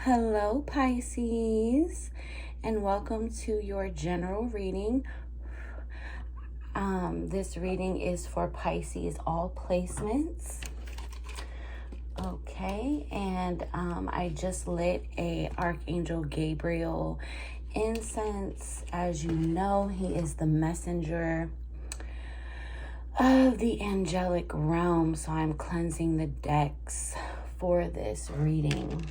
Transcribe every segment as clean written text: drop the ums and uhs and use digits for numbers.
Hello, Pisces, and welcome to your general reading. This reading is for Pisces, all placements. Okay, and I just lit a Archangel Gabriel incense. As you know, he is the messenger of the angelic realm, so I'm cleansing the decks for this reading.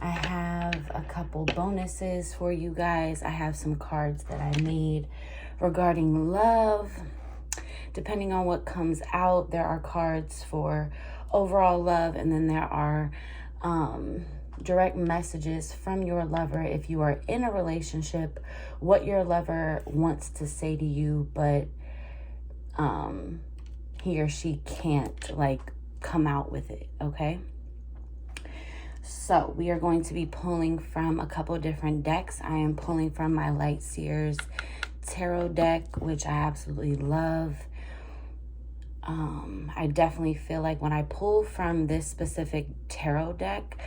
I have a couple bonuses for you guys. I have some cards that I made regarding love. Depending on what comes out, there are cards for overall love, and then there are direct messages from your lover if you are in a relationship, what your lover wants to say to you, but he or she can't come out with it, okay? So we are going to be pulling from a couple different decks. I am pulling from my Light Seers tarot deck, which I absolutely love. I definitely feel like when I pull from this specific tarot deck,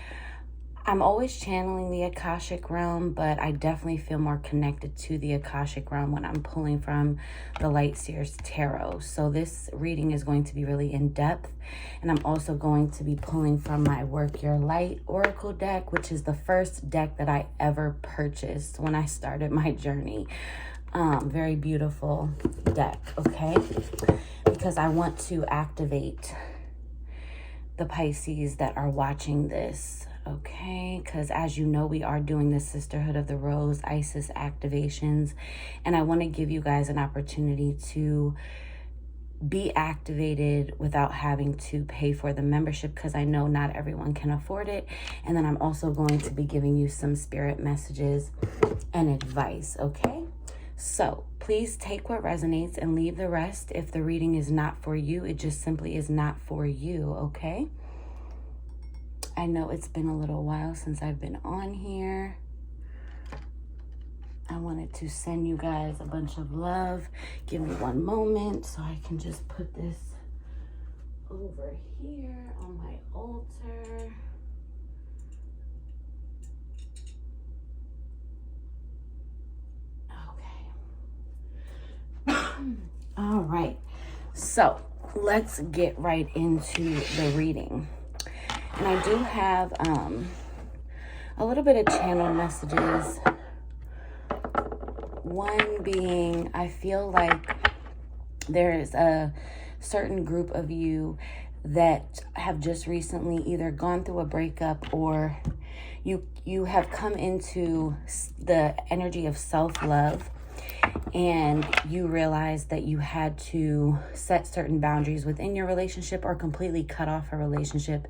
I'm always channeling the Akashic realm, but I definitely feel more connected to the Akashic realm when I'm pulling from the Light Seers tarot. So this reading is going to be really in depth, and I'm also going to be pulling from my Work Your Light Oracle deck, which is the first deck that I ever purchased when I started my journey. Very beautiful deck, okay? Because I want to activate the Pisces that are watching this. Okay, because as you know, we are doing the Sisterhood of the Rose Isis activations, and I want to give you guys an opportunity to be activated without having to pay for the membership, because I know not everyone can afford it. And then I'm also going to be giving you some spirit messages and advice, okay? So please take what resonates and leave the rest. If the reading is not for you, it just simply is not for you, okay? I know it's been a little while since I've been on here. I wanted to send you guys a bunch of love. Give me one moment so I can just put this over here on my altar. Okay. All right. So let's get right into the reading. And I do have a little bit of channel messages. One being, I feel like there is a certain group of you that have just recently either gone through a breakup, or you have come into the energy of self-love, and you realize that you had to set certain boundaries within your relationship or completely cut off a relationship.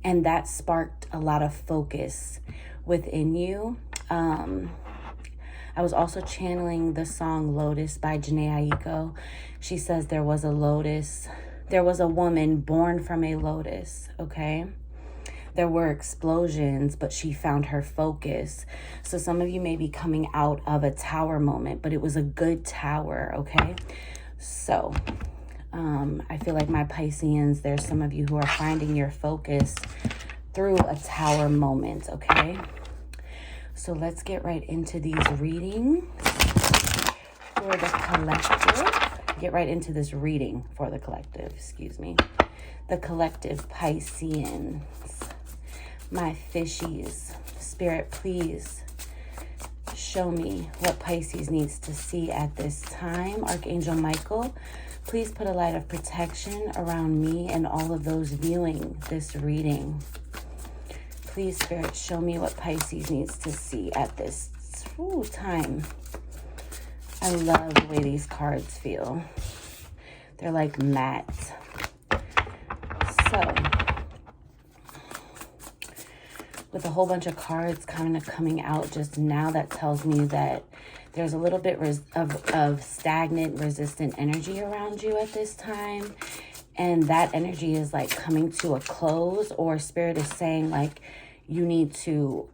And that sparked a lot of focus within you. I was also channeling the song Lotus by Janae Aiko. She says there was a woman born from a lotus, okay? There were explosions, but she found her focus. So some of you may be coming out of a tower moment, but it was a good tower, okay? So I feel like my Pisceans, there's some of you who are finding your focus through a tower moment, okay? So let's get right into these readings for the collective. Get right into this reading for the collective, excuse me. The collective Pisceans. My fishies. Spirit, please show me what Pisces needs to see at this time. Archangel Michael, please put a light of protection around me and all of those viewing this reading. Please, Spirit, show me what Pisces needs to see at this time. I love the way these cards feel. They're like matte. So, with a whole bunch of cards kind of coming out just now, that tells me that there's a little bit of stagnant, resistant energy around you at this time. And that energy is like coming to a close, or Spirit is saying like you need to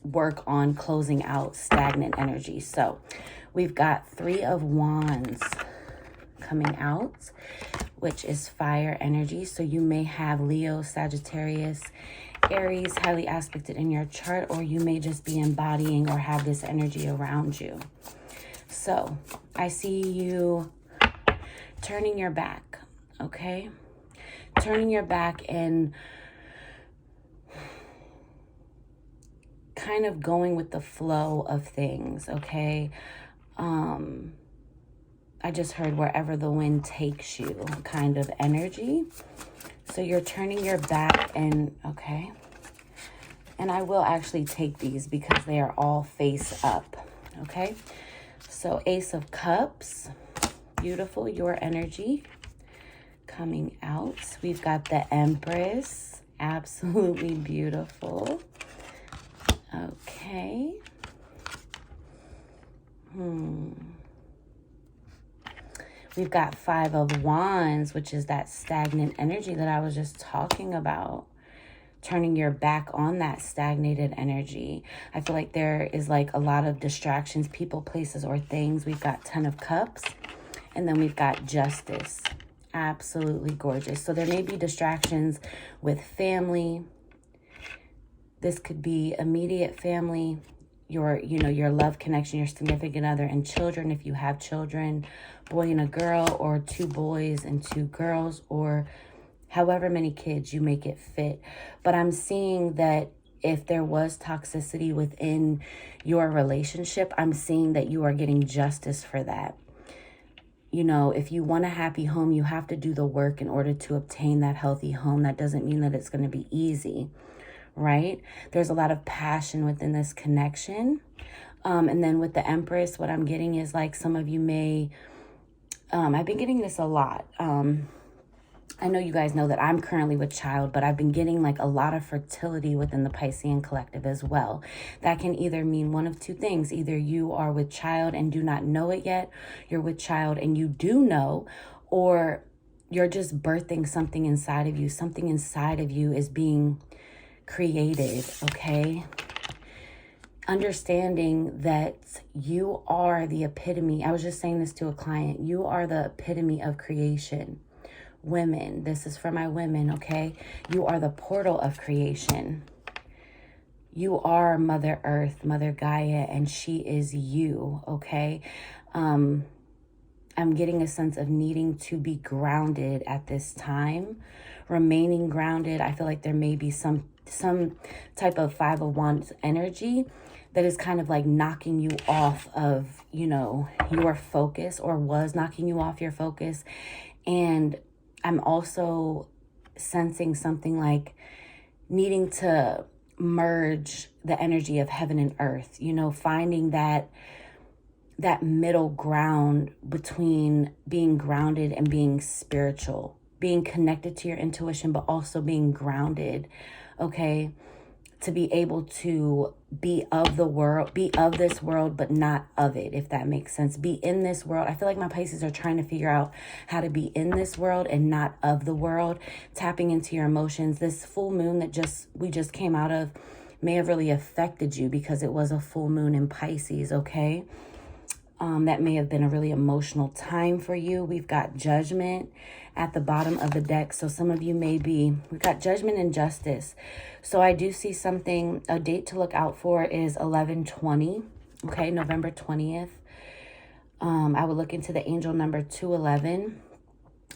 work on closing out stagnant energy. So we've got 3 of Wands coming out, which is fire energy. So you may have Leo, Sagittarius, Aries highly aspected in your chart, or you may just be embodying or have this energy around you. So I see you turning your back, okay? Turning your back and kind of going with the flow of things, okay? I just heard wherever the wind takes you kind of energy. So you're turning your back and, okay. And I will actually take these because they are all face up, okay? So Ace of Cups, beautiful, your energy coming out. We've got the Empress, absolutely beautiful. Okay. We've got Five of Wands, which is that stagnant energy that I was just talking about. Turning your back on that stagnated energy. I feel like there is like a lot of distractions, people, places, or things. We've got Ten of Cups, and then we've got Justice. Absolutely gorgeous. So there may be distractions with family. This could be immediate family, your love connection, your significant other, and children if you have children, boy and a girl, or two boys and two girls, or however many kids you make it fit. But I'm seeing that if there was toxicity within your relationship, I'm seeing that you are getting justice for that. You know, if you want a happy home, you have to do the work in order to obtain that healthy home. That doesn't mean that it's going to be easy, right? There's a lot of passion within this connection. And then with the Empress, what I'm getting is like some of you may, I've been getting this a lot. I know you guys know that I'm currently with child, but I've been getting like a lot of fertility within the Piscean collective as well. That can either mean one of two things. Either you are with child and do not know it yet, you're with child and you do know, or you're just birthing something inside of you. Something inside of you is being created, okay? Understanding that you are the epitome. I was just saying this to a client. You are the epitome of creation. Women, this is for my women, okay? You are the portal of creation. You are Mother Earth, Mother Gaia, and she is you, okay? I'm getting a sense of needing to be grounded at this time, remaining grounded. I feel like there may be some type of Five of Wands energy that is kind of like knocking you off of, you know, your focus, or was knocking you off your focus. And I'm also sensing something like needing to merge the energy of heaven and earth, you know, finding that middle ground between being grounded and being spiritual, being connected to your intuition, but also being grounded, okay? To be able to be of the world, be of this world, but not of it, if that makes sense. Be in this world. I feel like my Pisces are trying to figure out how to be in this world and not of the world, tapping into your emotions. This full moon that we just came out of may have really affected you because it was a full moon in Pisces, okay? That may have been a really emotional time for you. We've got Judgment at the bottom of the deck. So some of you we've got Judgment and Justice. So I do see something, a date to look out for is 11/20, okay, November 20th. I would look into the angel number 211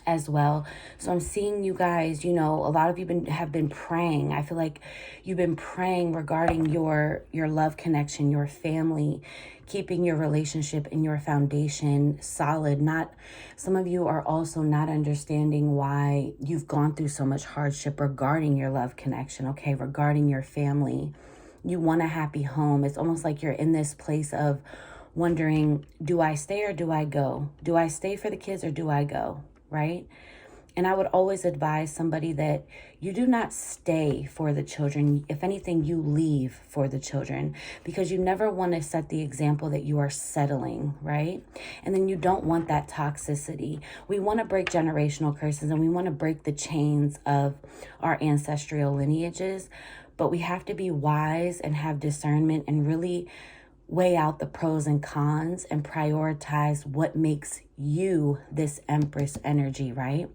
as well. So I'm seeing you guys, you know, a lot of you have been praying. I feel like you've been praying regarding your love connection, your family, keeping your relationship and your foundation solid. Some of you are also not understanding why you've gone through so much hardship regarding your love connection, okay, regarding your family. You want a happy home. It's almost like you're in this place of wondering, do I stay or do I go? Do I stay for the kids or do I go? Right? And I would always advise somebody that you do not stay for the children. If anything, you leave for the children, because you never want to set the example that you are settling, right? And then you don't want that toxicity. We want to break generational curses and we want to break the chains of our ancestral lineages, but we have to be wise and have discernment and really weigh out the pros and cons and prioritize what makes you this Empress energy, right?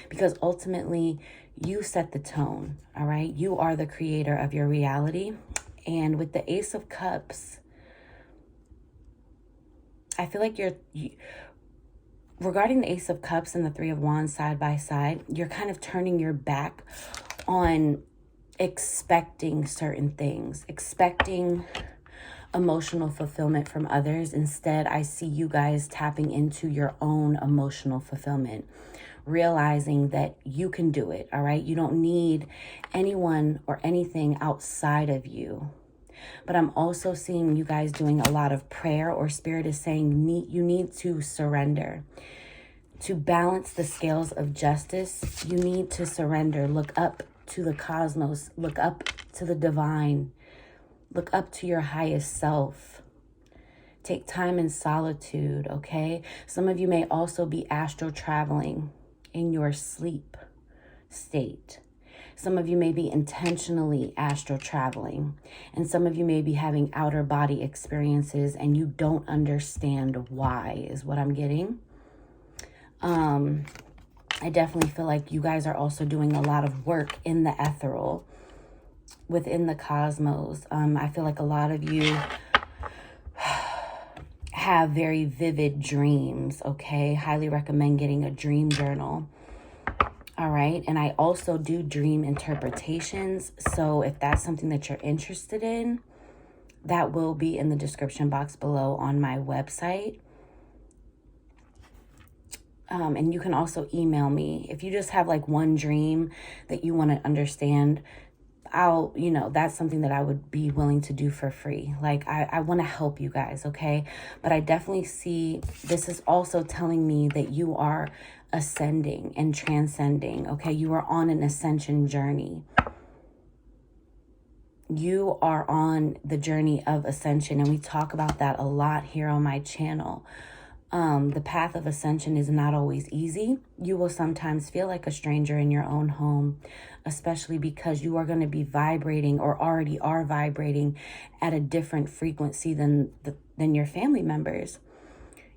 Because ultimately You set the tone, all right? You are the creator of your reality. And with the Ace of Cups, I feel like regarding the Ace of Cups and the Three of Wands side by side, you're kind of turning your back on expecting certain things, expecting emotional fulfillment from others. Instead, I see you guys tapping into your own emotional fulfillment, realizing that you can do it, all right? You don't need anyone or anything outside of you. But I'm also seeing you guys doing a lot of prayer, or Spirit is saying you need to surrender. To balance the scales of justice, you need to surrender. Look up to the cosmos. Look up to the divine. Look up to your highest self. Take time in solitude, okay? Some of you may also be astral traveling in your sleep state. Some of you may be intentionally astral traveling, and some of you may be having outer body experiences and you don't understand why, is what I'm getting. I definitely feel like you guys are also doing a lot of work in the ethereal, within the cosmos. I feel like a lot of you have very vivid dreams, okay? Highly recommend getting a dream journal. All right. And I also do dream interpretations. So if that's something that you're interested in, that will be in the description box below on my website. And you can also email me. If you just have like one dream that you want to understand, that's something that I would be willing to do for free. Like, I want to help you guys, okay? But I definitely see this is also telling me that you are ascending and transcending, okay? You are on an ascension journey. You are on the journey of ascension, and we talk about that a lot here on my channel. The path of ascension is not always easy. You will sometimes feel like a stranger in your own home, especially because you are going to be vibrating, or already are vibrating, at a different frequency than your family members.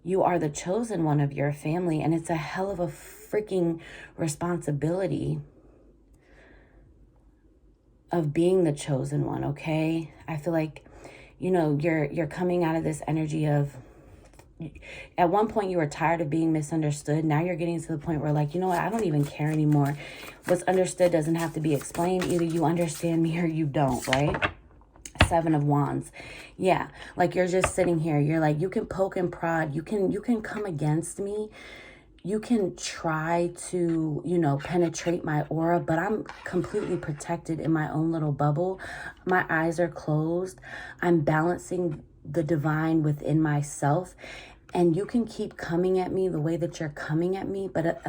You are the chosen one of your family, and it's a hell of a freaking responsibility of being the chosen one, okay? I feel like, you're coming out of this energy of, at one point you were tired of being misunderstood. Now you're getting to the point where, like, you know what, I don't even care anymore. What's understood doesn't have to be explained. Either you understand me or you don't, right? Seven of Wands. Yeah, like you're just sitting here. You're like, you can poke and prod. You can come against me. You can try to, penetrate my aura, but I'm completely protected in my own little bubble. My eyes are closed. I'm balancing the divine within myself, and you can keep coming at me the way that you're coming at me, but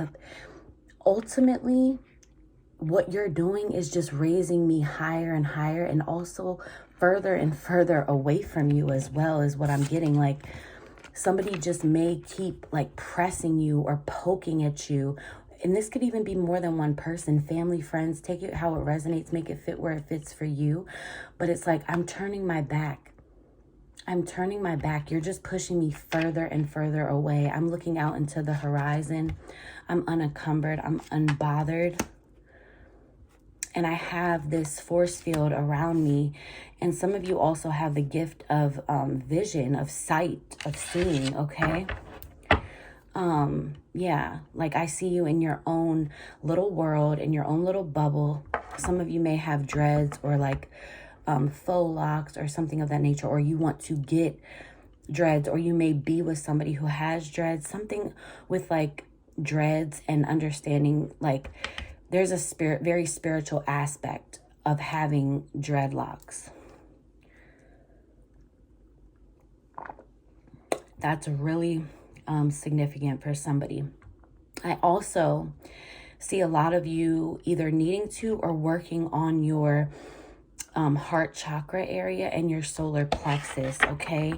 ultimately what you're doing is just raising me higher and higher, and also further and further away from you as well, is what I'm getting. Like, somebody just may keep like pressing you or poking at you, and this could even be more than one person, family, friends. Take it how it resonates, make it fit where it fits for you. But it's like, I'm turning my back. You're just pushing me further and further away. I'm looking out into the horizon. I'm unencumbered. I'm unbothered. And I have this force field around me. And some of you also have the gift of vision, of sight, of seeing, okay? Yeah, like I see you in your own little world, in your own little bubble. Some of you may have dreads, or like faux locks or something of that nature, or you want to get dreads, or you may be with somebody who has dreads, something with like dreads, and understanding like there's a very spiritual aspect of having dreadlocks. That's really significant for somebody. I also see a lot of you either needing to or working on your heart chakra area and your solar plexus, okay?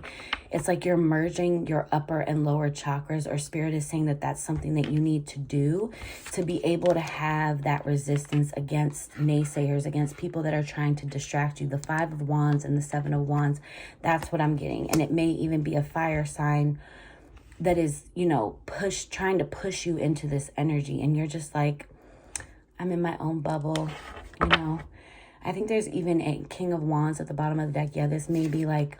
It's like you're merging your upper and lower chakras, or Spirit is saying that that's something that you need to do to be able to have that resistance against naysayers, against people that are trying to distract you. The Five of Wands and the Seven of Wands, that's what I'm getting. And it may even be a fire sign that is, trying to push you into this energy. And you're just like, I'm in my own bubble, you know. I think there's even a King of Wands at the bottom of the deck. Yeah, this may be like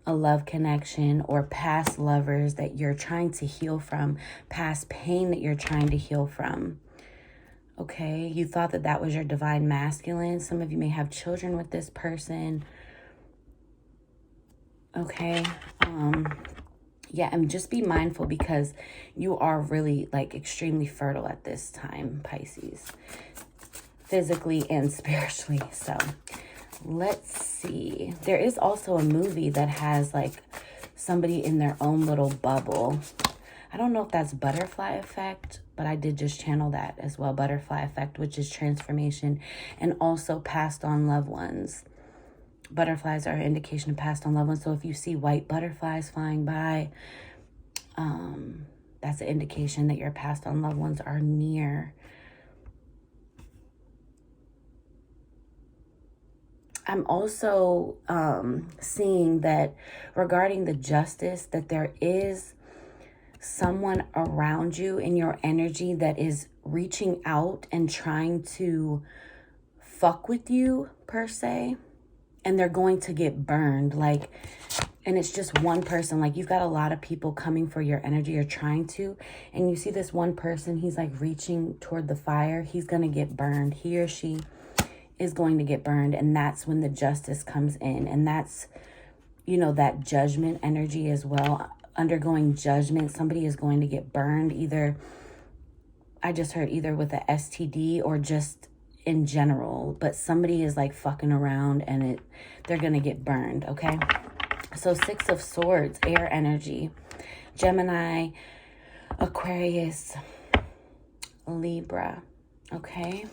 a love connection or past lovers that you're trying to heal from, past pain that you're trying to heal from. Okay, you thought that that was your divine masculine. Some of you may have children with this person. Okay, yeah, and just be mindful because you are really like extremely fertile at this time, Pisces, physically and spiritually. So let's see. There is also a movie that has like somebody in their own little bubble. I don't know if that's butterfly effect, but I did just channel that as well. Butterfly effect, which is transformation, and also passed on loved ones. Butterflies are an indication of passed on loved ones. So if you see white butterflies flying by, that's an indication that your passed on loved ones are near. I'm also seeing that regarding the justice, that there is someone around you in your energy that is reaching out and trying to fuck with you, per se, and they're going to get burned. Like, and it's just one person. Like, you've got a lot of people coming for your energy or trying to, and you see this one person, he's like reaching toward the fire. He's going to get burned. He or she is going to get burned, and that's when the justice comes in. And that's, you know, that judgment energy as well. Undergoing judgment. Somebody is going to get burned, either, I just heard either with a STD or just in general, but somebody is like fucking around and they're going to get burned. Okay. So 6 of Swords, air energy, Gemini, Aquarius, Libra. Okay.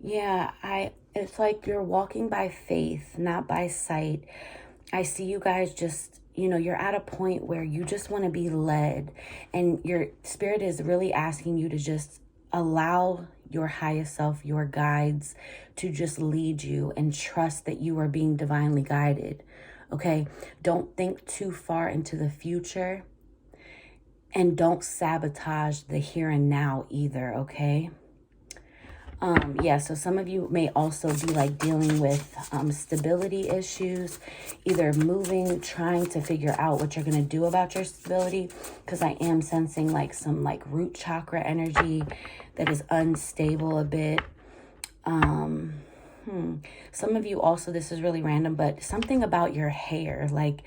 Yeah, it's like you're walking by faith, not by sight. I see you guys just, you know, you're at a point where you just want to be led, and your spirit is really asking you to just allow your highest self, your guides, to just lead you and trust that you are being divinely guided. Okay. Don't think too far into the future, and don't sabotage the here and now either. Okay. Yeah, so some of you may also be like dealing with stability issues, either moving, trying to figure out what you're going to do about your stability, because I am sensing like some like root chakra energy that is unstable a bit. Some of you also, this is really random, but something about your hair, like,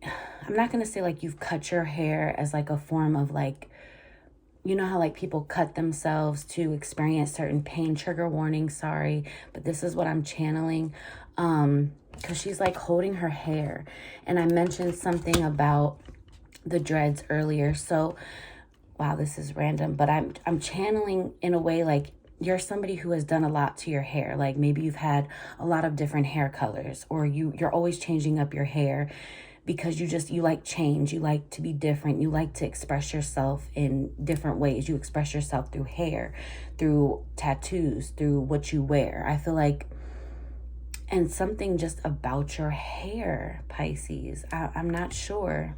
I'm not going to say like you've cut your hair as like a form of like, you know how like people cut themselves to experience certain pain. Trigger warning, sorry, but this is what I'm channeling. Because she's like holding her hair. And I mentioned something about the dreads earlier. So, wow, this is random. But I'm channeling in a way like you're somebody who has done a lot to your hair. Like maybe you've had a lot of different hair colors, or you're always changing up your hair. Because you like change, you like to be different, you like to express yourself in different ways. You express yourself through hair, through tattoos, through what you wear. I feel like, and something just about your hair, Pisces, I'm not sure.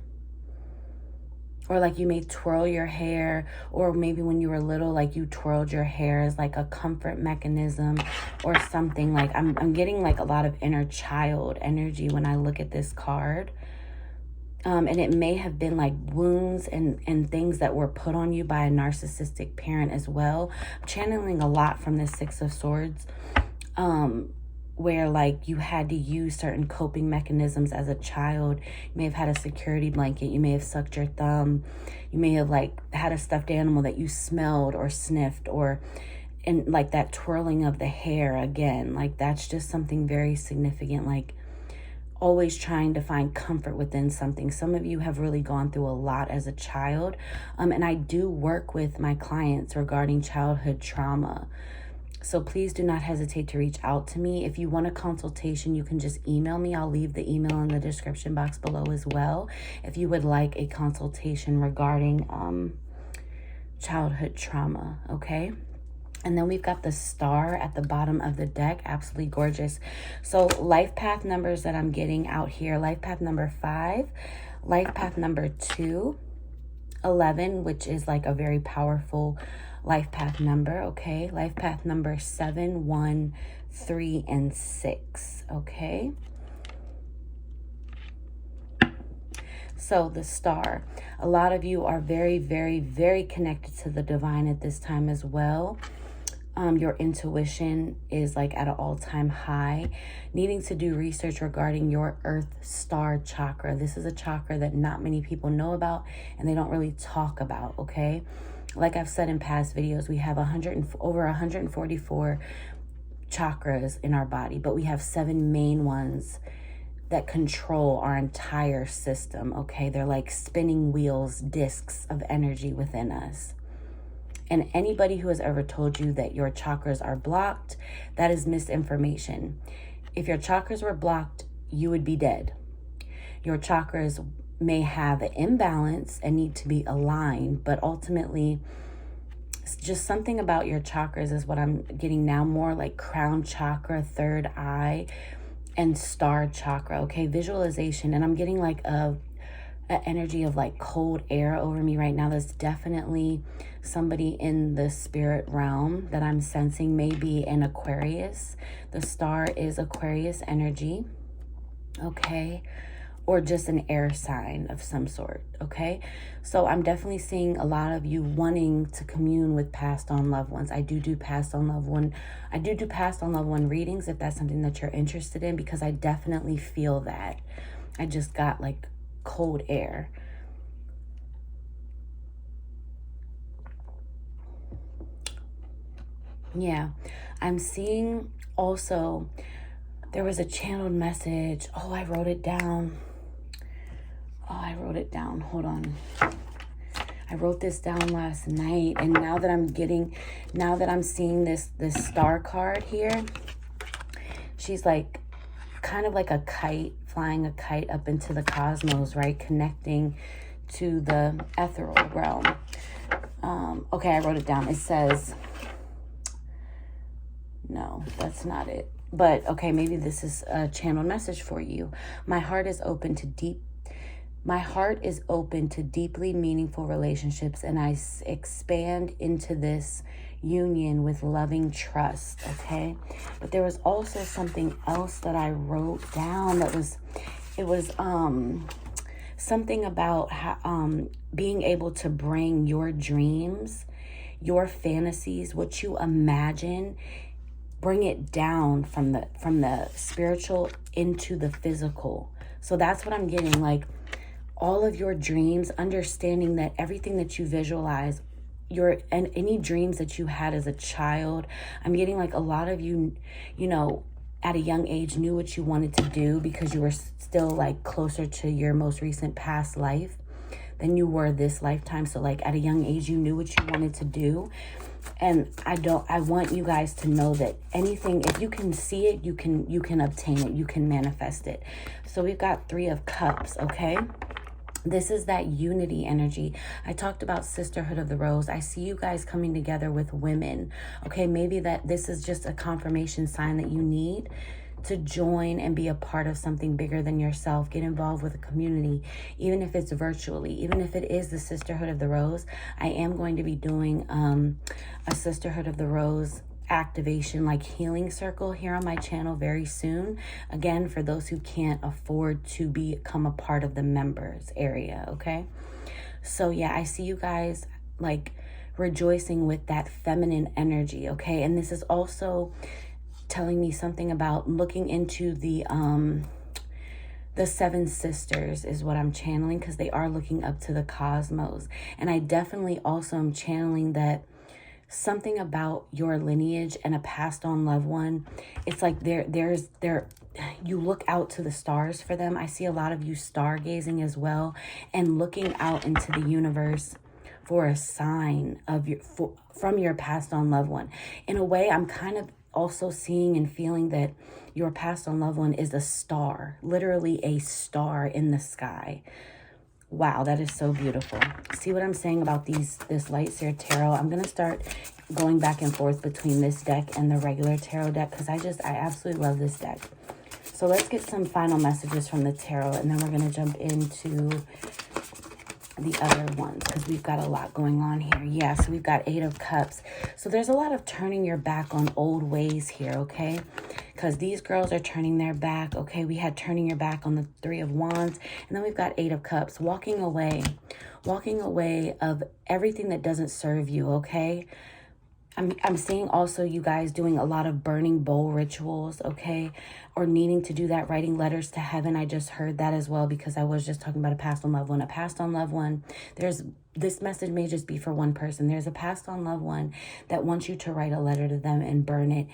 Or like you may twirl your hair, or maybe when you were little, like you twirled your hair as like a comfort mechanism or something. Like I'm getting like a lot of inner child energy when I look at this card. And it may have been like wounds and things that were put on you by a narcissistic parent as well. I'm channeling a lot from the 6 of Swords, where like you had to use certain coping mechanisms as a child. You may have had a security blanket. You may have sucked your thumb. You may have like had a stuffed animal that you smelled or sniffed, and like that twirling of the hair again. Like that's just something very significant. Like always trying to find comfort within something. Some of you have really gone through a lot as a child. And I do work with my clients regarding childhood trauma. So please do not hesitate to reach out to me. If you want a consultation, you can just email me. I'll leave the email in the description box below as well, if you would like a consultation regarding childhood trauma, okay? And then we've got the star at the bottom of the deck. Absolutely gorgeous. So life path numbers that I'm getting out here. Life path number 5. Life path number 2. 11, which is like a very powerful life path number, okay? Life path number 7, 1, 3, and 6, okay? So the star, a lot of you are very, very, very connected to the divine at this time as well. Your intuition is like at an all-time high. Needing to do research regarding your earth star chakra. This is a chakra that not many people know about and they don't really talk about, okay? Like I've said in past videos, we have over 144 chakras in our body, but we have 7 main ones that control our entire system, okay? They're like spinning wheels, discs of energy within us. And anybody who has ever told you that your chakras are blocked, that is misinformation. If your chakras were blocked, you would be dead. Your chakras may have an imbalance and need to be aligned, but ultimately, it's just something about your chakras is what I'm getting now, more like crown chakra, third eye, and star chakra, okay? Visualization, and I'm getting like an energy of like cold air over me right now. That's definitely somebody in the spirit realm that I'm sensing, maybe an Aquarius. The star is Aquarius energy, okay? Or just an air sign of some sort, okay? So I'm definitely seeing a lot of you wanting to commune with passed on loved ones. I do passed on loved one readings if that's something that you're interested in, because I definitely feel that. I just got like cold air. Yeah, I'm seeing also there was a channeled message. Oh, I wrote it down. Hold on. I wrote this down last night, and now that I'm seeing this star card here, she's like kind of like a kite, flying a kite up into the cosmos, right? Connecting to the ethereal realm. Okay, I wrote it down. It says, no, that's not it. But okay, maybe this is a channeled message for you. My heart is open to deeply meaningful relationships, and I expand into this union with loving trust, okay? But there was also something else that I wrote down that was, something about how, being able to bring your dreams, your fantasies, what you imagine, bring it down from the spiritual into the physical. So that's what I'm getting, like all of your dreams, understanding that everything that you visualize, and any dreams that you had as a child, I'm getting like a lot of you know, at a young age knew what you wanted to do because you were still like closer to your most recent past life than you were this lifetime. So like at a young age, you knew what you wanted to do. And I want you guys to know that anything, if you can see it, you can obtain it, you can manifest it. So we've got 3 of Cups, okay? This is that unity energy. I talked about Sisterhood of the Rose. I see you guys coming together with women, okay? Maybe that this is just a confirmation sign that you need to join and be a part of something bigger than yourself. Get involved with a community, even if it's virtually, even if it is the Sisterhood of the Rose. I am going to be doing a Sisterhood of the Rose activation, like healing circle here on my channel very soon. Again, for those who can't afford to become a part of the members area, okay? So yeah, I see you guys like rejoicing with that feminine energy, okay? And this is also telling me something about looking into the 7 sisters is what I'm channeling, because they are looking up to the cosmos. And I definitely also am channeling that something about your lineage and a passed on loved one. It's like you look out to the stars for them. I see a lot of you stargazing as well and looking out into the universe for a sign of from your passed on loved one. In a way, I'm kind of also seeing and feeling that your passed on loved one is a star, literally a star in the sky. Wow, that is so beautiful. See what I'm saying about this Light Seer Tarot? I'm going to start going back and forth between this deck and the regular tarot deck because I absolutely love this deck. So let's get some final messages from the tarot, and then we're going to jump into the other ones, because we've got a lot going on here. Yeah, so we've got 8 of Cups. So there's a lot of turning your back on old ways here, okay? Because these girls are turning their back, okay? We had turning your back on the 3 of Wands, and then we've got 8 of Cups, walking away of everything that doesn't serve you, okay? I'm seeing also you guys doing a lot of burning bowl rituals, okay? Or needing to do that, writing letters to heaven. I just heard that as well, because I was just talking about a passed on loved one. A passed on loved one, this message may just be for one person. There's a passed on loved one that wants you to write a letter to them and burn it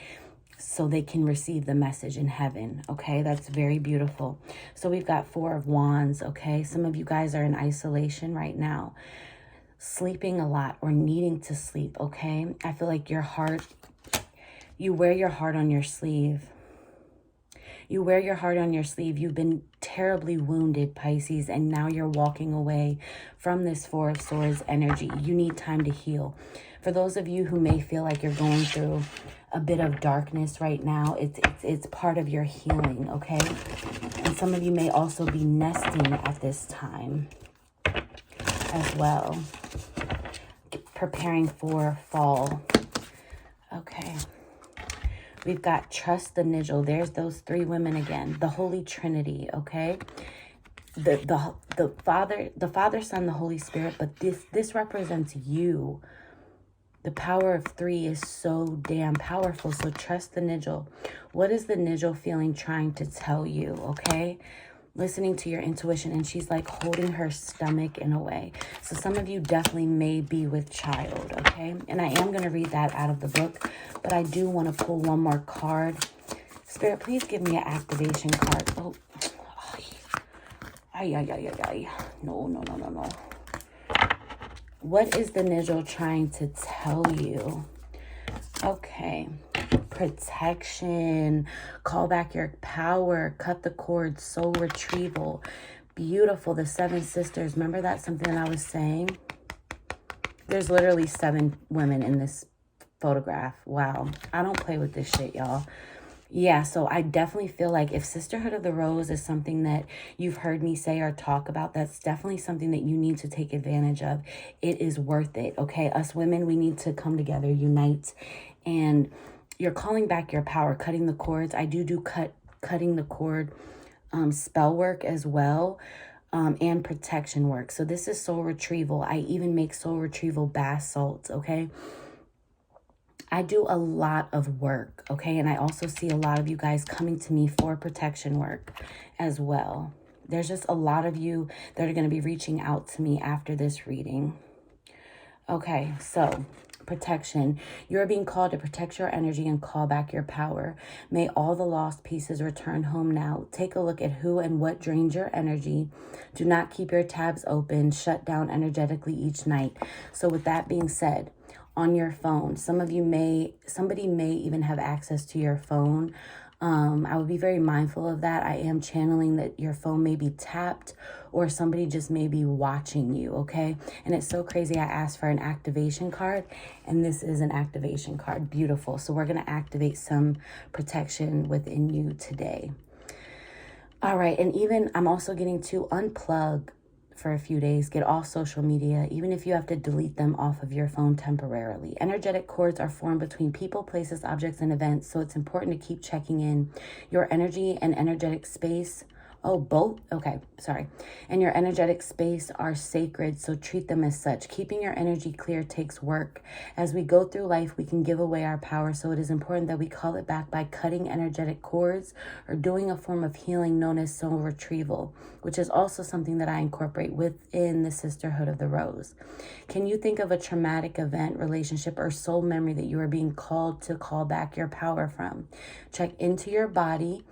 so they can receive the message in heaven, okay? That's very beautiful. So we've got 4 of Wands, okay? Some of you guys are in isolation right now, sleeping a lot or needing to sleep, okay? I feel like your heart, you wear your heart on your sleeve. You wear your heart on your sleeve. You've been terribly wounded, Pisces, and now you're walking away from this 4 of Swords energy. You need time to heal. For those of you who may feel like you're going through a bit of darkness right now, it's part of your healing, okay? And some of you may also be nesting at this time as well, preparing for fall. Okay, we've got trust the Nigel. There's those 3 women again, the Holy Trinity, okay? The Father, Son, the Holy Spirit, but this represents you. The power of 3 is so damn powerful. So trust the Nigel. What is the Nigel feeling trying to tell you, okay? Listening to your intuition, and she's like holding her stomach in a way. So some of you definitely may be with child, okay? And I am going to read that out of the book, but I do want to pull one more card. Spirit, please give me an activation card. Oh, no. What is the Nigel trying to tell you? Okay. Protection, call back your power, cut the cord, soul retrieval. Beautiful. The 7 sisters. Remember that's something that I was saying? There's literally 7 women in this photograph. Wow. I don't play with this shit, y'all. Yeah, so I definitely feel like if Sisterhood of the Rose is something that you've heard me say or talk about, that's definitely something that you need to take advantage of. It is worth it, okay? Us women, we need to come together, unite, and you're calling back your power, cutting the cords. I do cutting the cord spell work as well, and protection work. So this is soul retrieval. I even make soul retrieval bath salts, okay? I do a lot of work, okay? And I also see a lot of you guys coming to me for protection work as well. There's just a lot of you that are going to be reaching out to me after this reading. Okay, so protection. You're being called to protect your energy and call back your power. May all the lost pieces return home now. Take a look at who and what drains your energy. Do not keep your tabs open. Shut down energetically each night. So with that being said, on your phone, somebody may even have access to your phone. I would be very mindful of that. I am channeling that your phone may be tapped or somebody just may be watching you, okay? And it's so crazy. I asked for an activation card, and this is an activation card. Beautiful. So we're going to activate some protection within you today. All right. And even I'm also getting to unplug for a few days. Get off social media, even if you have to delete them off of your phone temporarily. Energetic cords are formed between people, places, objects, and events, so it's important to keep checking in. Your energy and energetic space, and your energetic space are sacred, so treat them as such. Keeping your energy clear takes work. As we go through life, we can give away our power, so it is important that we call it back by cutting energetic cords or doing a form of healing known as soul retrieval, which is also something that I incorporate within the Sisterhood of the Rose. Can you think of a traumatic event, relationship, or soul memory that you are being called to call back your power from? Check into your body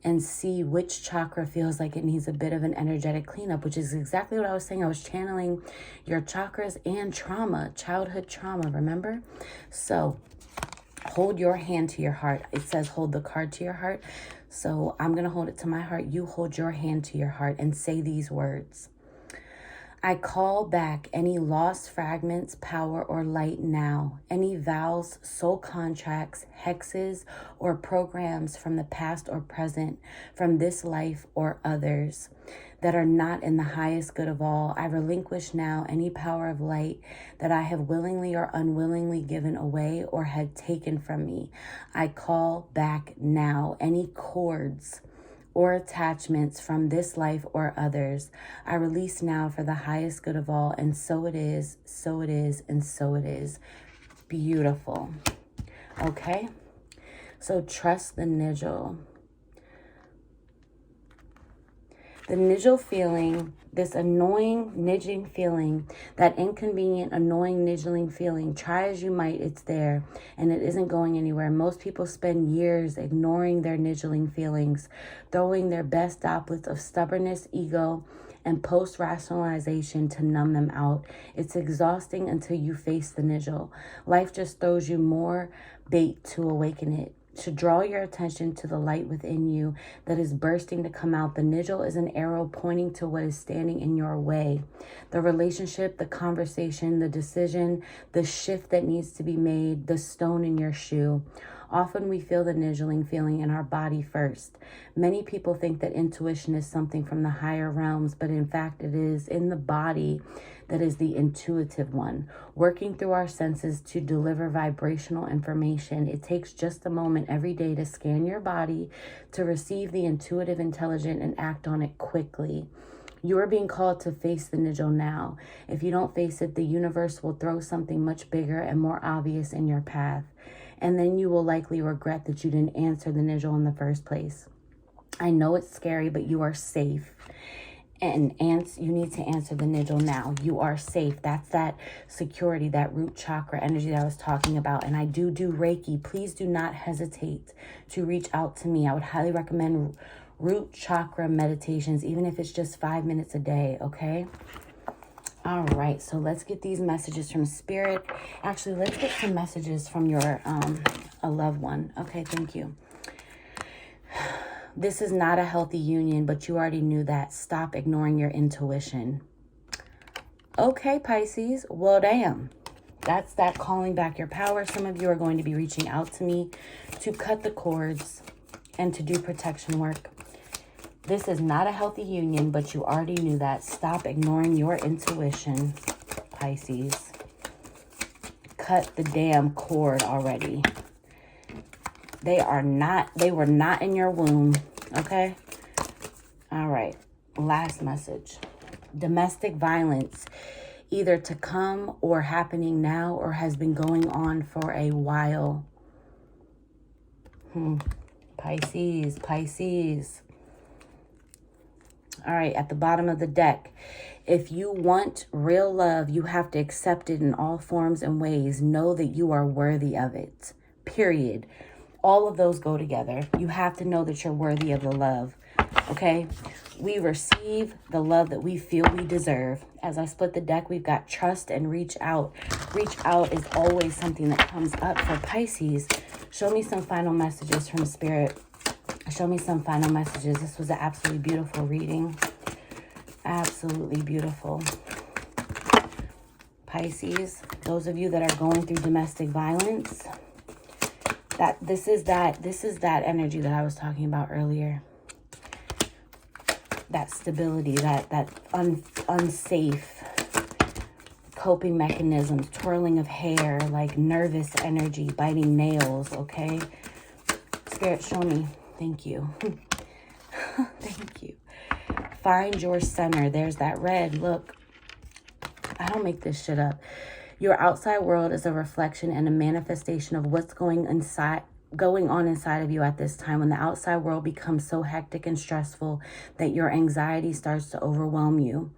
and see which chakra feels like it needs a bit of an energetic cleanup, which is exactly what I was saying. I was channeling your chakras and trauma, childhood trauma, remember? So hold your hand to your heart. It says hold the card to your heart. So I'm going to hold it to my heart. You hold your hand to your heart and say these words. I call back any lost fragments, power, or light now. Any vows, soul contracts, hexes, or programs from the past or present, from this life or others. that are not in the highest good of all. I relinquish now any power of light that I have willingly or unwillingly given away or had taken from me. I call back now any cords or attachments from this life or others. I release now for the highest good of all, and so it is, so it is, and so it is. Beautiful. Okay? So trust the niggle. The niggle feeling, this annoying, nidging feeling, that inconvenient, annoying, niggling feeling, try as you might, it's there, and it isn't going anywhere. Most people spend years ignoring their niggling feelings, throwing their best droplets of stubbornness, ego, and post-rationalization to numb them out. It's exhausting until you face the niggle. Life just throws you more bait to awaken it, to draw your attention to the light within you that is bursting to come out. The niggle is an arrow pointing to what is standing in your way. The relationship, the conversation, the decision, the shift that needs to be made, the stone in your shoe. Often we feel the niggling feeling in our body first. Many people think that intuition is something from the higher realms, but in fact it is in the body that is the intuitive one, working through our senses to deliver vibrational information. It takes just a moment every day to scan your body, to receive the intuitive intelligence and act on it quickly. You are being called to face the niggle now. If you don't face it, the universe will throw something much bigger and more obvious in your path. And then you will likely regret that you didn't answer the niggle in the first place. I know it's scary, but you are safe. And you need to answer the niggle now. You are safe. That's that security, that root chakra energy that I was talking about. And I do Reiki. Please do not hesitate to reach out to me. I would highly recommend root chakra meditations, even if it's just 5 minutes a day, okay? All right, so let's get these messages from Spirit. Actually, let's get some messages from your a loved one. Okay, thank you. This is not a healthy union, but you already knew that. Stop ignoring your intuition. Okay, Pisces. Well, damn. That's that calling back your power. Some of you are going to be reaching out to me to cut the cords and to do protection work. This is not a healthy union, but you already knew that. Stop ignoring your intuition, Pisces. Cut the damn cord already. They were not in your womb, okay? All right, last message. Domestic violence, either to come or happening now or has been going on for a while. Pisces. All right, at the bottom of the deck, if you want real love, you have to accept it in all forms and ways. Know that you are worthy of it, period. All of those go together. You have to know that you're worthy of the love, okay? We receive the love that we feel we deserve. As I split the deck, we've got trust and reach out. Reach out is always something that comes up for Pisces. Show me some final messages from Spirit. Show me some final messages. This was an absolutely beautiful reading. Absolutely beautiful. Pisces, those of you that are going through domestic violence, this is that energy that I was talking about earlier. That stability, that unsafe coping mechanisms, twirling of hair, like nervous energy, biting nails, okay? Spirit, show me. Thank you. Thank you. Find your center. There's that red. Look, I don't make this shit up. Your outside world is a reflection and a manifestation of what's going on inside of you at this time. When the outside world becomes so hectic and stressful that your anxiety starts to overwhelm you,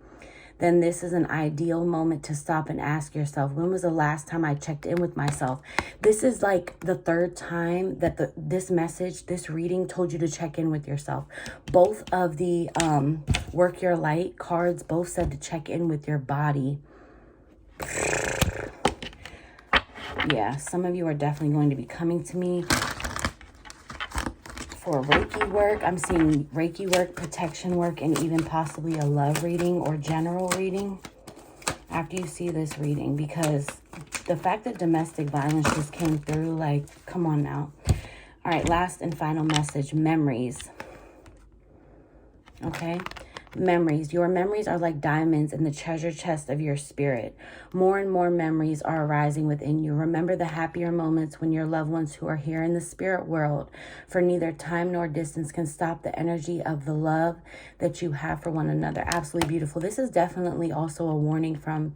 then this is an ideal moment to stop and ask yourself, when was the last time I checked in with myself? This is like the third time that this reading told you to check in with yourself. Both of the Work Your Light cards both said to check in with your body. Yeah, some of you are definitely going to be coming to me for Reiki work. I'm seeing Reiki work, protection work, and even possibly a love reading or general reading after you see this reading, because the fact that domestic violence just came through, like, come on now. All right, last and final message, memories. Okay, Memories. Your memories are like diamonds in the treasure chest of your spirit. More and more memories are arising within you. Remember the happier moments when your loved ones who are here in the spirit world, for neither time nor distance can stop the energy of the love that you have for one another. Absolutely beautiful. This is definitely also a warning from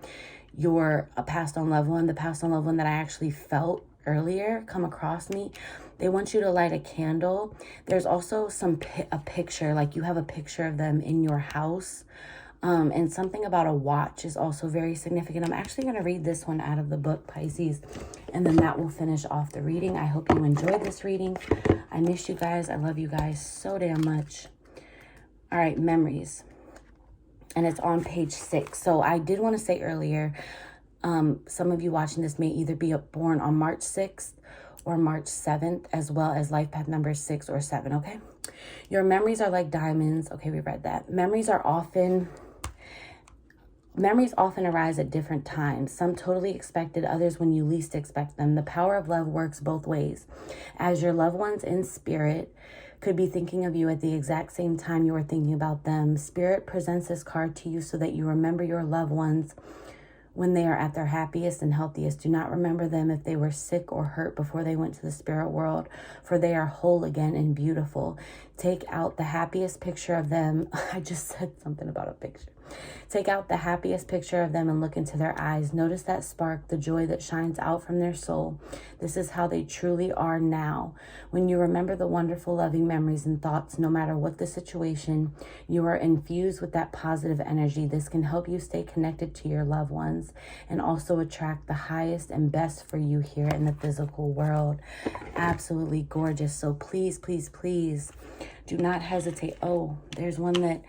your passed on loved one, the passed on loved one that I actually felt earlier come across me. They want you to light a candle. There's also a picture, like you have a picture of them in your house. And something about a watch is also very significant. I'm actually going to read this one out of the book, Pisces, and then that will finish off the reading. I hope you enjoyed this reading. I miss you guys. I love you guys so damn much. All right, memories. And it's on page 6. So I did want to say earlier, some of you watching this may either be born on March 6th or March 7th, as well as life path number 6 or 7, okay? Your memories are like diamonds. Okay, we read that. Memories often arise at different times. Some totally expected, others when you least expect them. The power of love works both ways. As your loved ones in spirit could be thinking of you at the exact same time you are thinking about them, Spirit presents this card to you so that you remember your loved ones when they are at their happiest and healthiest. Do not remember them if they were sick or hurt before they went to the spirit world, for they are whole again and beautiful. Take out the happiest picture of them. I just said something about a picture. Take out the happiest picture of them and look into their eyes. Notice that spark, the joy that shines out from their soul. This is how they truly are now. When you remember the wonderful, loving memories and thoughts, no matter what the situation, you are infused with that positive energy. This can help you stay connected to your loved ones and also attract the highest and best for you here in the physical world. Absolutely gorgeous. So please, please, please do not hesitate. Oh, there's one that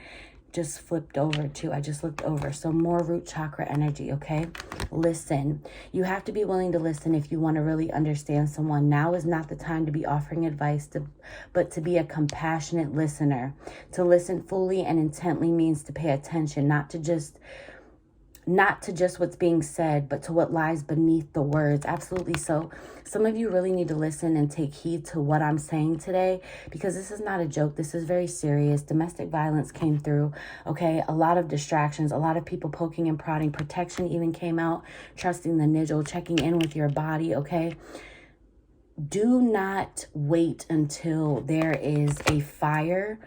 just flipped over too. I just looked over. So more root chakra energy, okay? Listen. You have to be willing to listen if you want to really understand someone. Now is not the time to be offering advice, but to be a compassionate listener. To listen fully and intently means to pay attention, not to just what's being said, but to what lies beneath the words. Absolutely. So some of you really need to listen and take heed to what I'm saying today, because this is not a joke. This is very serious. Domestic violence came through. Okay. A lot of distractions, a lot of people poking and prodding. Protection even came out. Trusting the nigel, checking in with your body. Okay. Do not wait until there is a fire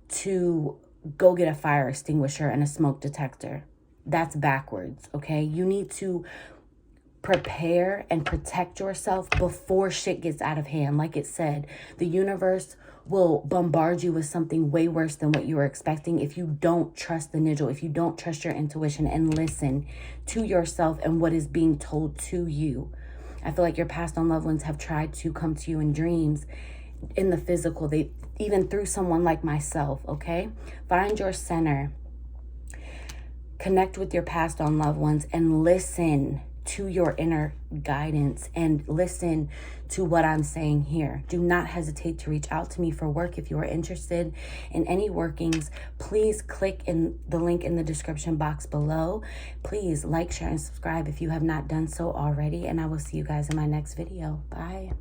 to go get a fire extinguisher and a smoke detector. That's backwards, okay? You need to prepare and protect yourself before shit gets out of hand. Like it said, the universe will bombard you with something way worse than what you were expecting if you don't trust the nigel, if you don't trust your intuition and listen to yourself and what is being told to you. I feel like your past on loved ones have tried to come to you in dreams, in the physical, they even through someone like myself, okay? Find your center. Connect with your passed on loved ones and listen to your inner guidance and listen to what I'm saying here. Do not hesitate to reach out to me for work. If you are interested in any workings, please click in the link in the description box below. Please like, share, and subscribe if you have not done so already. And I will see you guys in my next video. Bye.